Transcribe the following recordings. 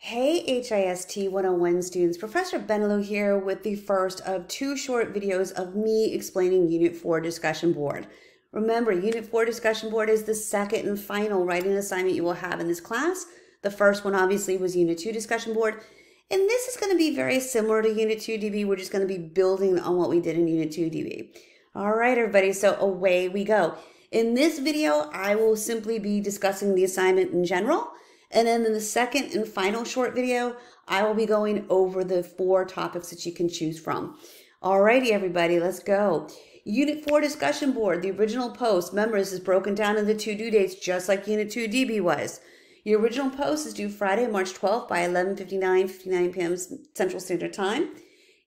Hey HIST 101 students, Professor Benelou here with the first of two short videos of me explaining Unit 4 discussion board. Remember, Unit 4 discussion board is the second and final writing assignment you will have in this class. The first one obviously was Unit 2 discussion board, and this is going to be very similar to Unit 2 DB. We're just going to be building on what we did in Unit 2 DB. All right, everybody, so away we go. In this video, I will simply be discussing the assignment in general. And then in the second and final short video, I will be going over the 4 topics that you can choose from. Alrighty, everybody, let's go. Unit 4 discussion board, the original post. Remember, this is broken down into 2 due dates, just like Unit 2 DB was. Your original post is due Friday, March 12th by 11:59 p.m. Central Standard Time.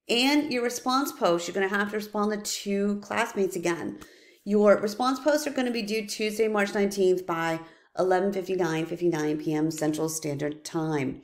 And your response post, you're going to have to respond to 2 classmates again. Your response posts are going to be due Tuesday, March 19th by 11:59 p.m. Central Standard Time.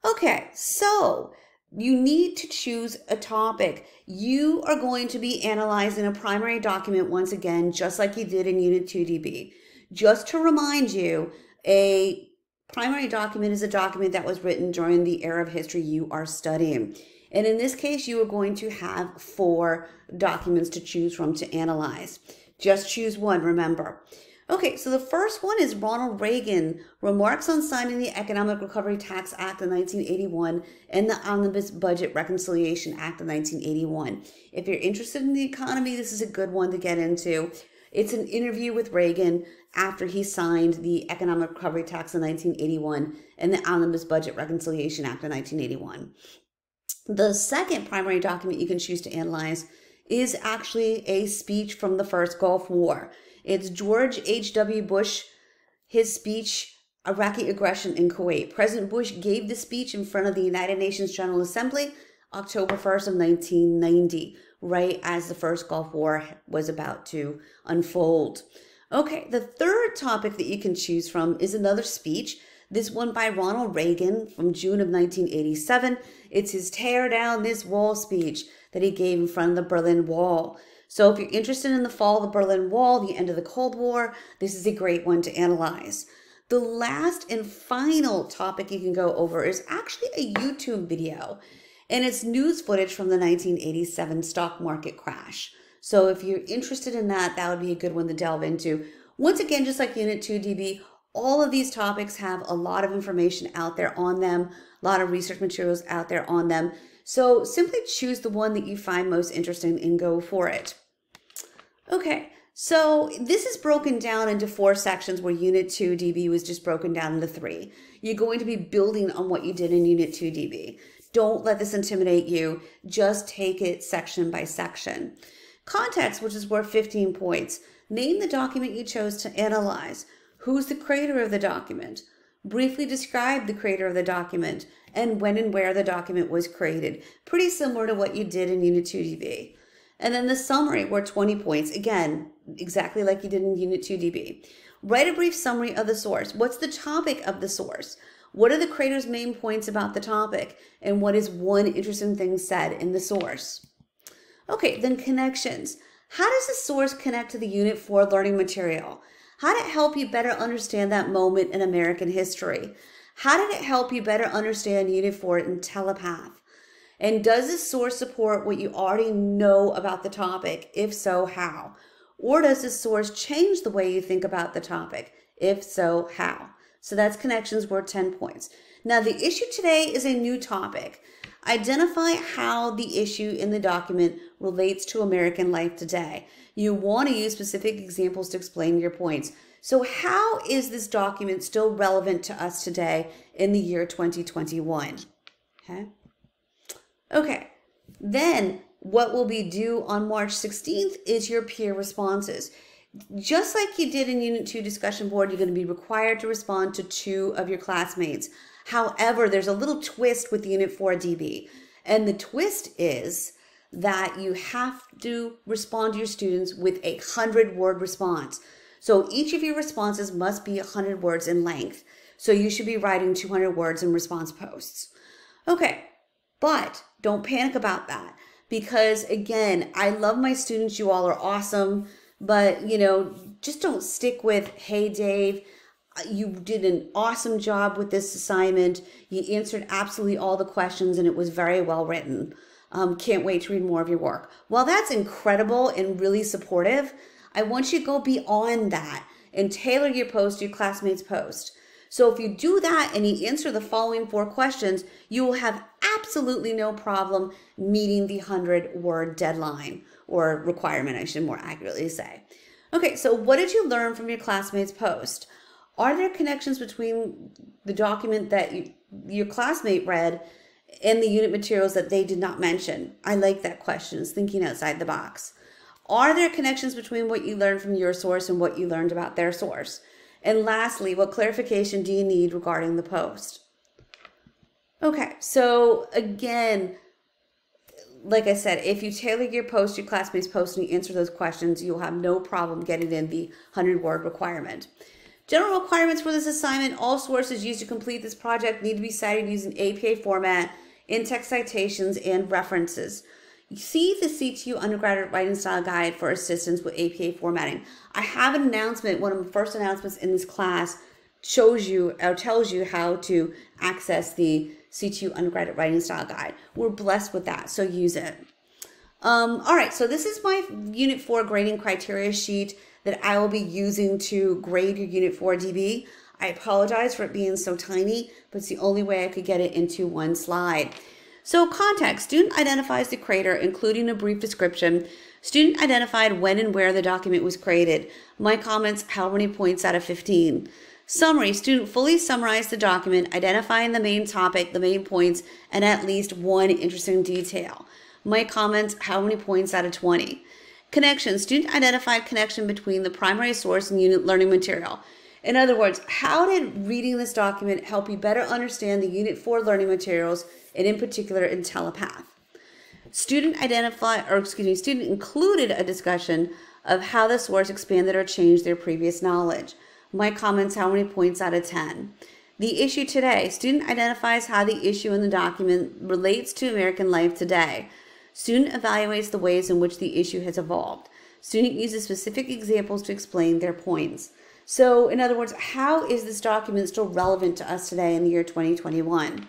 Okay, so you need to choose a topic. You are going to be analyzing a primary document once again, just like you did in Unit 2 DB. Just to remind you, a primary document is a document that was written during the era of history you are studying. And in this case, you are going to have 4 documents to choose from to analyze. Just choose one, remember. Okay, so the first one is Ronald Reagan, remarks on signing the Economic Recovery Tax Act of 1981 and the Omnibus Budget Reconciliation Act of 1981. If you're interested in the economy, this is a good one to get into. It's an interview with Reagan after he signed the Economic Recovery Tax of 1981 and the Omnibus Budget Reconciliation Act of 1981. The second primary document you can choose to analyze is actually a speech from the first Gulf War. It's George H.W. Bush, his speech, Iraqi aggression in Kuwait. President Bush gave the speech in front of the United Nations General Assembly, October 1st of 1990, right as the first Gulf War was about to unfold. Okay, the third topic that you can choose from is another speech, this one by Ronald Reagan from June of 1987. It's his Tear Down This Wall speech that he gave in front of the Berlin Wall. So if you're interested in the fall of the Berlin Wall, the end of the Cold War, this is a great one to analyze. The last and final topic you can go over is actually a YouTube video, and it's news footage from the 1987 stock market crash. So if you're interested in that, that would be a good one to delve into. Once again, just like Unit 2 DB, all of these topics have a lot of information out there on them, a lot of research materials out there on them. So simply choose the one that you find most interesting and go for it. Okay, so this is broken down into 4 sections where Unit 2 DB was just broken down into 3. You're going to be building on what you did in Unit 2 DB. Don't let this intimidate you. Just take it section by section. Context, which is worth 15 points. Name the document you chose to analyze. Who's the creator of the document? Briefly describe the creator of the document and when and where the document was created. Pretty similar to what you did in Unit 2 DB. And then the summary were 20 points. Again, exactly like you did in Unit 2 DB. Write a brief summary of the source. What's the topic of the source? What are the creator's main points about the topic? And what is one interesting thing said in the source? Okay, then connections. How does the source connect to the Unit 4 learning material? How did it help you better understand that moment in American history? How did it help you better understand Unit 4 in telepath? And does this source support what you already know about the topic? If so, how? Or does this source change the way you think about the topic? If so, how? So that's connections worth 10 points. Now the issue today is a new topic. Identify how the issue in the document relates to American life today. You want to use specific examples to explain your points. So how is this document still relevant to us today in the year 2021? Okay, then what will be due on March 16th is your peer responses. Just like you did in Unit 2 discussion board, you're going to be required to respond to 2 of your classmates. However, there's a little twist with Unit 4 DB. And the twist is that you have to respond to your students with a 100-word response. So each of your responses must be 100 words in length. So you should be writing 200 words in response posts. Okay. But don't panic about that because, again, I love my students. You all are awesome. But, just don't stick with, hey, Dave, You did an awesome job with this assignment. You answered absolutely all the questions and it was very well written. Can't wait to read more of your work. While that's incredible and really supportive, I want you to go beyond that and tailor your post to your classmates' post. So if you do that and you answer the following 4 questions, you will have absolutely no problem meeting the 100-word deadline, or requirement, I should more accurately say. Okay, so what did you learn from your classmates' post? Are there connections between the document that your classmate read and the unit materials that they did not mention? I like that question. It's thinking outside the box. Are there connections between what you learned from your source and what you learned about their source? And lastly, what clarification do you need regarding the post? Okay, so again, like I said, if you tailor your post, your classmates' post, and you answer those questions, you'll have no problem getting in the 100-word requirement. General requirements for this assignment: all sources used to complete this project need to be cited using APA format, in-text citations, and references. See the CTU Undergraduate Writing Style Guide for assistance with APA formatting. I have an announcement, one of the first announcements in this class shows you or tells you how to access the CTU Undergraduate Writing Style Guide. We're blessed with that, so use it. All right, so this is my Unit 4 grading criteria sheet that I will be using to grade your Unit 4 DB. I apologize for it being so tiny, but it's the only way I could get it into one slide. So context: student identifies the creator, including a brief description. Student identified when and where the document was created. My comments: how many points out of 15? Summary: student fully summarized the document, identifying the main topic, the main points, and at least one interesting detail. My comments: how many points out of 20? Connection: student identified connection between the primary source and unit learning material. In other words, how did reading this document help you better understand the Unit 4 learning materials, and in particular in Telepath? Student included a discussion of how the source expanded or changed their previous knowledge. My comments: how many points out of 10? The issue today: student identifies how the issue in the document relates to American life today. Student evaluates the ways in which the issue has evolved. Student uses specific examples to explain their points. So, in other words, how is this document still relevant to us today in the year 2021?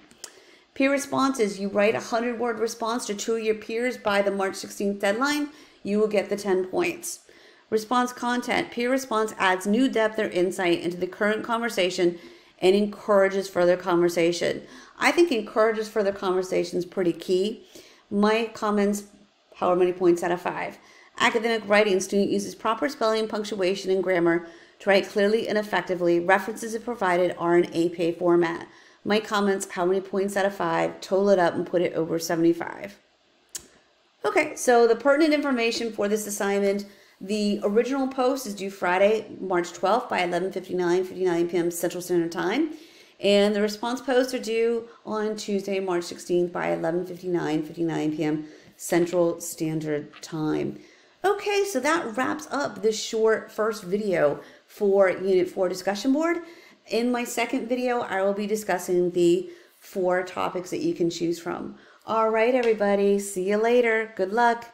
Peer responses: you write a 100-word response to 2 of your peers by the March 16th deadline, you will get the 10 points. Response content: peer response adds new depth or insight into the current conversation and encourages further conversation. I think encourages further conversation is pretty key. My comments: how many points out of 5? Academic writing: student uses proper spelling, punctuation, and grammar to write clearly and effectively. References if provided are in APA format. My comments: how many points out of 5? Total it up and put it over 75. Okay, so the pertinent information for this assignment: the original post is due Friday, March 12th by 11:59 p.m. Central Standard Time. And the response posts are due on Tuesday, March 16th by 11:59 p.m. Central Standard Time. Okay, so that wraps up this short first video for Unit 4 discussion board. In my second video, I will be discussing the 4 topics that you can choose from. All right, everybody. See you later. Good luck.